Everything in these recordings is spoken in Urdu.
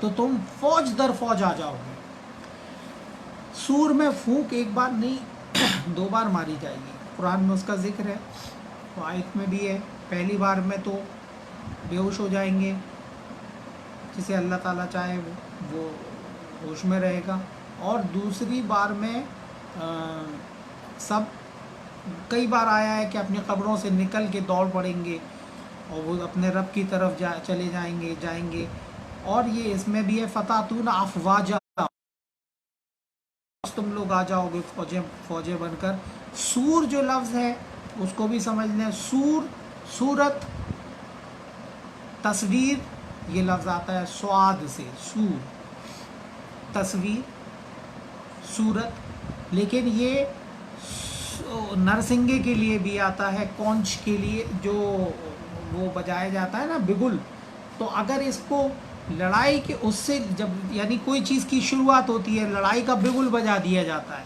تو تم فوج در فوج آ جاؤ گے۔ سور میں پھونک ایک بار نہیں 2 بار ماری جائے گی، قرآن میں اس کا ذکر ہے، آیت میں بھی ہے۔ پہلی بار میں تو بے ہوش ہو جائیں گے، جسے اللہ تعالیٰ چاہے وہ ہوش میں رہے گا، اور دوسری بار میں سب کئی بار آیا ہے کہ اپنی قبروں سے نکل کے دوڑ پڑیں گے اور وہ اپنے رب کی طرف چلے جائیں گے۔ اور یہ اس میں بھی ہے فتاتون افواجا، تم لوگ آ جاؤ گے فوجیں بن کر۔ سور جو لفظ ہے اس کو بھی سمجھ لیں، صورت، تصویر، یہ لفظ آتا ہے سواد سے، سور، تصویر، صورت، لیکن یہ نرسنگے کے لیے بھی آتا ہے، کونچ کے لیے جو وہ بجایا جاتا ہے نا بگل، تو اگر اس کو لڑائی کے اس سے جب یعنی کوئی چیز کی شروعات ہوتی ہے، لڑائی کا بگل بجا دیا جاتا ہے،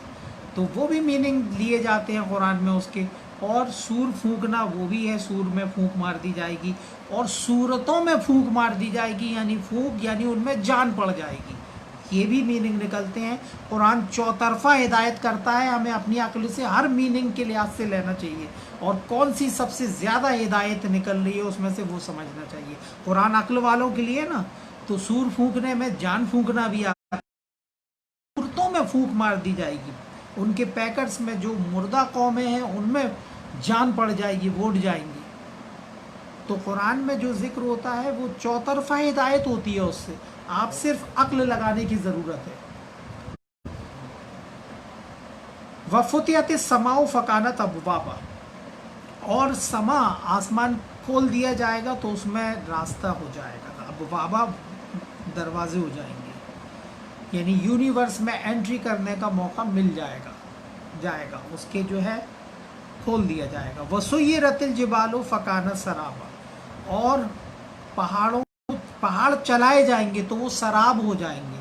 تو وہ بھی میننگ لیے جاتے ہیں قرآن میں اس کے۔ اور سور پھونکنا وہ بھی ہے، سور میں پھونک مار دی جائے گی، اور صورتوں میں پھونک مار دی جائے گی، یعنی پھونک یعنی ان میں جان پڑ جائے گی، یہ بھی میننگ نکلتے ہیں۔ قرآن چوطرفہ ہدایت کرتا ہے، ہمیں اپنی عقل سے ہر میننگ کے لحاظ سے لینا چاہیے، اور کون سی سب سے زیادہ ہدایت نکل رہی ہے اس میں سے وہ سمجھنا چاہیے۔ قرآن عقل والوں کے لیے نا تو سور پھونکنے میں جان پھونکنا بھی آتا ہے، صورتوں میں پھونک مار دی جائے گی، ان کے پیکٹس میں جو مردہ قومیں ہیں ان میں جان پڑ جائے گی، وہ اڑ جائیں گی۔ تو قرآن میں جو ذکر ہوتا ہے وہ چوطرفہ ہدایت ہوتی ہے، اس سے آپ صرف عقل لگانے کی ضرورت ہے۔ وَفُتِحَتِ السَّمَاءُ فَكَانَتْ أَبْوَابًا، اور سما آسمان کھول دیا جائے گا تو اس میں راستہ ہو جائے گا، ابوابا دروازے ہو جائیں گے، یعنی یونیورس میں انٹری کرنے کا موقع مل جائے گا اس کے جو ہے کھول دیا جائے گا۔ وَسُيِّرَتِ الْجِبَالُ فَكَانَتْ سَرَابًا، اور پہاڑ چلائے جائیں گے تو وہ سراب ہو جائیں گے۔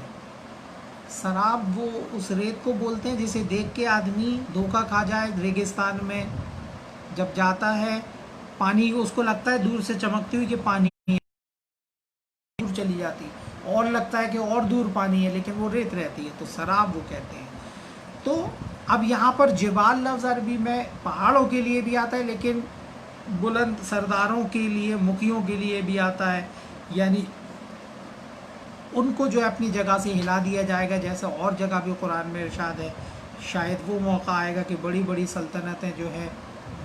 سراب وہ اس ریت کو بولتے ہیں جسے دیکھ کے آدمی دھوکہ کھا جائے، ریگستان میں جب جاتا ہے پانی اس کو لگتا ہے دور سے چمکتی ہوئی کہ پانی دور چلی جاتی، اور لگتا ہے کہ اور دور پانی ہے لیکن وہ ریت رہتی ہے، تو سراب وہ کہتے ہیں۔ تو اب یہاں پر جبال لفظ عربی میں پہاڑوں کے لیے بھی آتا ہے، لیکن بلند سرداروں کے لیے، مکھیوں کے لیے بھی آتا ہے، یعنی ان کو جو ہے اپنی جگہ سے ہلا دیا جائے گا، جیسا اور جگہ بھی قرآن میں ارشاد ہے۔ شاید وہ موقع آئے گا کہ بڑی بڑی سلطنتیں جو ہے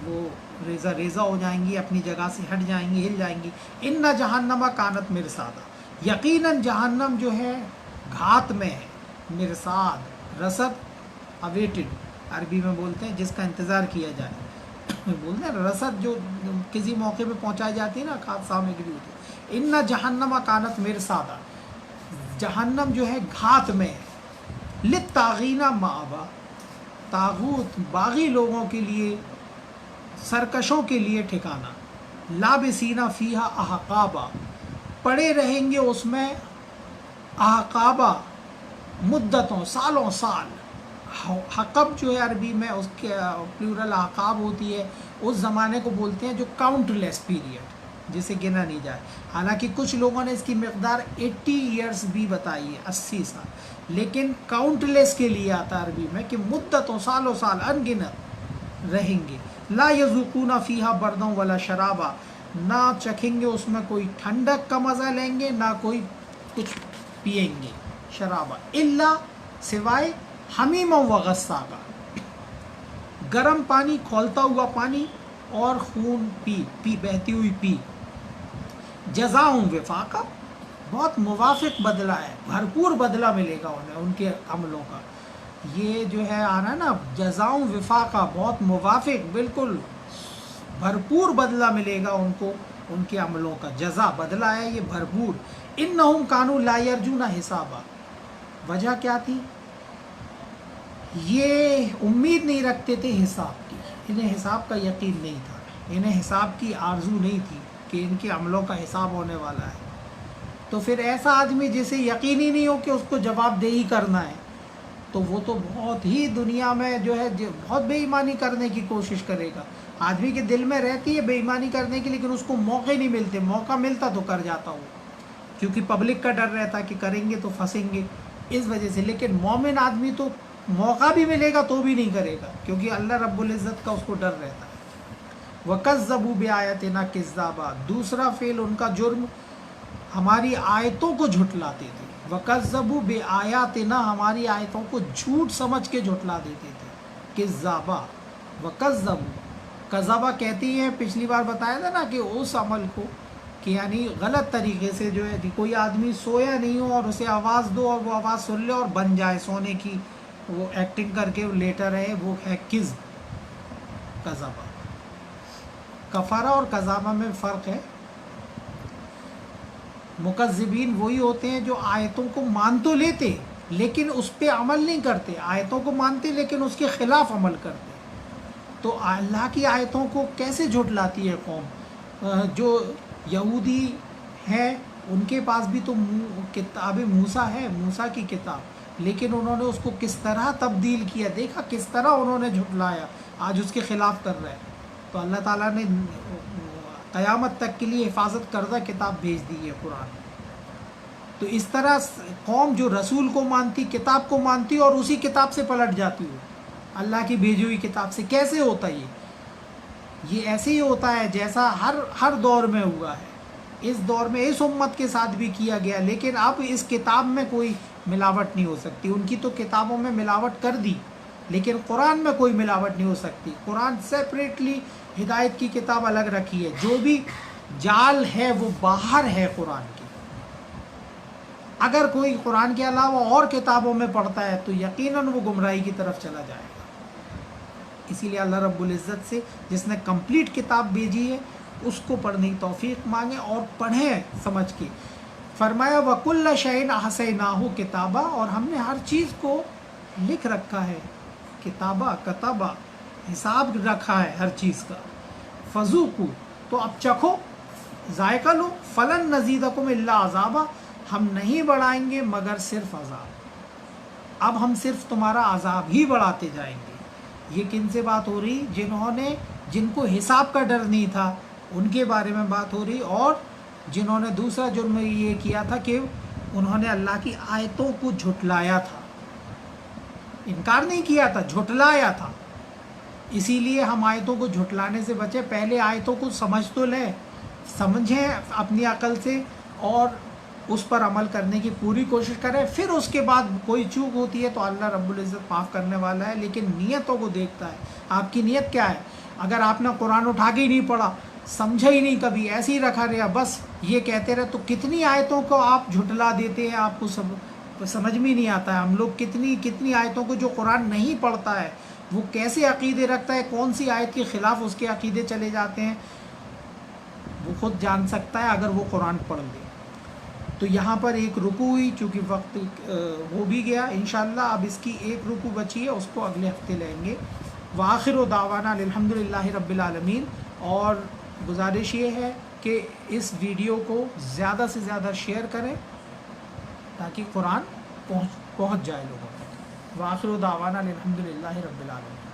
وہ ریزہ ریزہ ہو جائیں گی، اپنی جگہ سے ہٹ جائیں گی، ہل جائیں گی۔ ان جہنم کانت مرصادا، یقیناً جہنم جو ہے گھات میں ہے، مرصاد، رصد، اویٹڈ عربی میں بولتے ہیں جس کا انتظار کیا جائے، بولتے ہیں رصد جو کسی موقع پہ پہنچائی جاتی ہے نا، کھاد سامگری ہوتی ہے۔ ان جہنم کانت مرصادا، جہنم جو ہے گھات میں ہے، للطاغین مآبا، طاغوت باغی لوگوں کے لیے، سرکشوں کے لیے ٹھکانہ، لابسین فیہا احقابا، پڑے رہیں گے اس میں احقابا، مدتوں، سالوں سال۔ حقب جو ہے عربی میں اس کے پلورل احقاب ہوتی ہے، اس زمانے کو بولتے ہیں جو کاؤنٹ لیس پیریڈ، جسے گنا نہیں جائے۔ حالانکہ کچھ لوگوں نے اس کی مقدار 80 ایئرز بھی بتائی ہے، 80 سال، لیکن کاؤنٹ لیس کے لیے آتا ہے عربی میں کہ مدتوں، سالوں سال ان گنت رہیں گے۔ لا یذوقون فیہا بردا ولا شرابا، نہ چکھیں گے اس میں کوئی ٹھنڈک کا مزہ لیں گے، نہ کوئی کچھ پئیں گے شرابا، الا سوائے حمیم و غساقا، گرم پانی، کھولتا ہوا پانی، اور خون پی بہتی ہوئی پی۔ جزاؤں وفاقا، بہت موافق بدلہ ہے، بھرپور بدلہ ملے گا انہیں ان کے عملوں کا۔ یہ جو ہے آنا نا جزاؤں وفاقا، بہت موافق، بالکل بھرپور بدلہ ملے گا ان کو ان کے عملوں کا۔ جزا بدلہ ہے یہ بھرپور۔ انہم کانوا لا یرجون حسابا، وجہ کیا تھی؟ یہ امید نہیں رکھتے تھے حساب کی، انہیں حساب کا یقین نہیں تھا، انہیں حساب کی آرزو نہیں تھی کہ ان کے عملوں کا حساب ہونے والا ہے۔ تو پھر ایسا آدمی جسے یقین ہی نہیں ہو کہ اس کو جواب دہی کرنا ہے، تو وہ تو بہت ہی دنیا میں جو ہے بہت بے ایمانی کرنے کی کوشش کرے گا۔ آدمی کے دل میں رہتی ہے بے ایمانی کرنے کی، لیکن اس کو موقع نہیں ملتے، موقع ملتا تو کر جاتا وہ۔ کیونکہ پبلک کا ڈر رہتا کہ کریں گے تو پھنسیں گے اس وجہ سے. لیکن مومن آدمی تو موقع بھی ملے گا تو بھی نہیں کرے گا کیونکہ اللہ رب العزت کا اس کو ڈر رہتا ہے. وَكَذَّبُوا بِآيَاتِنَا كِذَّابًا، دوسرا فعل ان کا جرم ہماری آیتوں کو جھٹلاتے تھے. وَكَذَّبُوا بِآيَاتِنَا، ہماری آیتوں کو جھوٹ سمجھ کے جھٹلا دیتے تھے. کذابا وَكَذَّبُوا، کذابا کہتی ہیں، پچھلی بار بتایا تھا نا کہ اس عمل کو کہ یعنی غلط طریقے سے جو ہے کہ کوئی آدمی سویا نہیں ہو اور اسے آواز دو اور وہ آواز سن لے اور بن جائے سونے کی، وہ ایکٹنگ کر کے لیٹا رہے، وہ ہے کذب. کذابا، کفارہ اور کذابہ میں فرق ہے. مکذبین وہی ہوتے ہیں جو آیتوں کو مان تو لیتے لیکن اس پہ عمل نہیں کرتے، آیتوں کو مانتے لیکن اس کے خلاف عمل کرتے. تو اللہ کی آیتوں کو کیسے جھٹلاتی ہے قوم؟ جو یہودی ہیں ان کے پاس بھی تو کتاب موسیٰ ہے، موسیٰ کی کتاب، لیکن انہوں نے اس کو کس طرح تبدیل کیا، دیکھا کس طرح انہوں نے جھٹلایا، آج اس کے خلاف کر رہے ہیں. تو اللہ تعالیٰ نے قیامت تک کے لیے حفاظت کردہ کتاب بھیج دی ہے قرآن. تو اس طرح قوم جو رسول کو مانتی، کتاب کو مانتی اور اسی کتاب سے پلٹ جاتی ہو، اللہ کی بھیجی ہوئی کتاب سے. کیسے ہوتا یہ ایسے ہی ہوتا ہے جیسا ہر دور میں ہوا ہے. اس دور میں اس امت کے ساتھ بھی کیا گیا، لیکن اب اس کتاب میں کوئی ملاوٹ نہیں ہو سکتی. ان کی تو کتابوں میں ملاوٹ کر دی لیکن قرآن میں کوئی ملاوٹ نہیں ہو سکتی. قرآن سیپریٹلی ہدایت کی کتاب الگ رکھی ہے، جو بھی جال ہے وہ باہر ہے قرآن کی. اگر کوئی قرآن کے علاوہ اور کتابوں میں پڑھتا ہے تو یقیناً وہ گمراہی کی طرف چلا جائے گا. اسی لیے اللہ رب العزت سے جس نے کمپلیٹ کتاب بھیجی ہے اس کو پڑھنے کی توفیق مانگیں اور پڑھیں سمجھ کے. فرمایا وَكُلَّ شَيْءٍ أَحْصَيْنَاهُ کتابہ، اور ہم نے ہر چیز کو لکھ رکھا ہے. کتابہ، کتابہ، حساب رکھا ہے ہر چیز کا. فَذُوقُوا، تو اب چکھو، ذائقہ لو. فَلَن نَزِيدَكُمْ إِلَّا عَذَابًا، ہم نہیں بڑھائیں گے مگر صرف عذاب. اب ہم صرف تمہارا عذاب ہی بڑھاتے جائیں گے. یہ کن سے بات ہو رہی؟ جن کو حساب کا ڈر نہیں تھا ان کے بارے میں بات ہو رہی، اور جنہوں نے دوسرا جرم یہ کیا تھا کہ انہوں نے اللہ کی آیتوں کو جھٹلایا تھا. انکار نہیں کیا تھا، جھٹلایا تھا. اسی لیے ہم آیتوں کو جھٹلانے سے بچیں. پہلے آیتوں کو سمجھ تو لیں، سمجھیں اپنی عقل سے اور اس پر عمل کرنے کی پوری کوشش کریں. پھر اس کے بعد کوئی چوک ہوتی ہے تو اللہ رب العزت معاف کرنے والا ہے، لیکن نیتوں کو دیکھتا ہے. آپ کی نیت کیا ہے؟ اگر آپ نے قرآن اٹھا کے ہی نہیں پڑھا، سمجھا ہی نہیں، کبھی ایسے ہی رکھا رہا، بس یہ کہتے رہے، تو کتنی آیتوں کو آپ جھٹلا دیتے ہیں، آپ کو سمجھ میں نہیں آتا ہے. ہم لوگ کتنی آیتوں کو جو قرآن نہیں پڑھتا ہے وہ کیسے عقیدے رکھتا ہے، کون سی آیت کے خلاف اس کے عقیدے چلے جاتے ہیں، وہ خود جان سکتا ہے اگر وہ قرآن پڑھ لے. تو یہاں پر ایک رکو ہوئی، چونکہ وقت ہو بھی گیا. انشاءاللہ اب اس کی ایک رکو بچی ہے، اس کو اگلے ہفتے لیں گے. وآخر دعوانا الحمدللہ رب العالمین. اور گزارش یہ ہے کہ اس ویڈیو کو زیادہ سے زیادہ شیئر کریں تاکہ قرآن پہنچ جائے لوگوں تک. وآخر دعوانا الحمدللہ رب العالمین.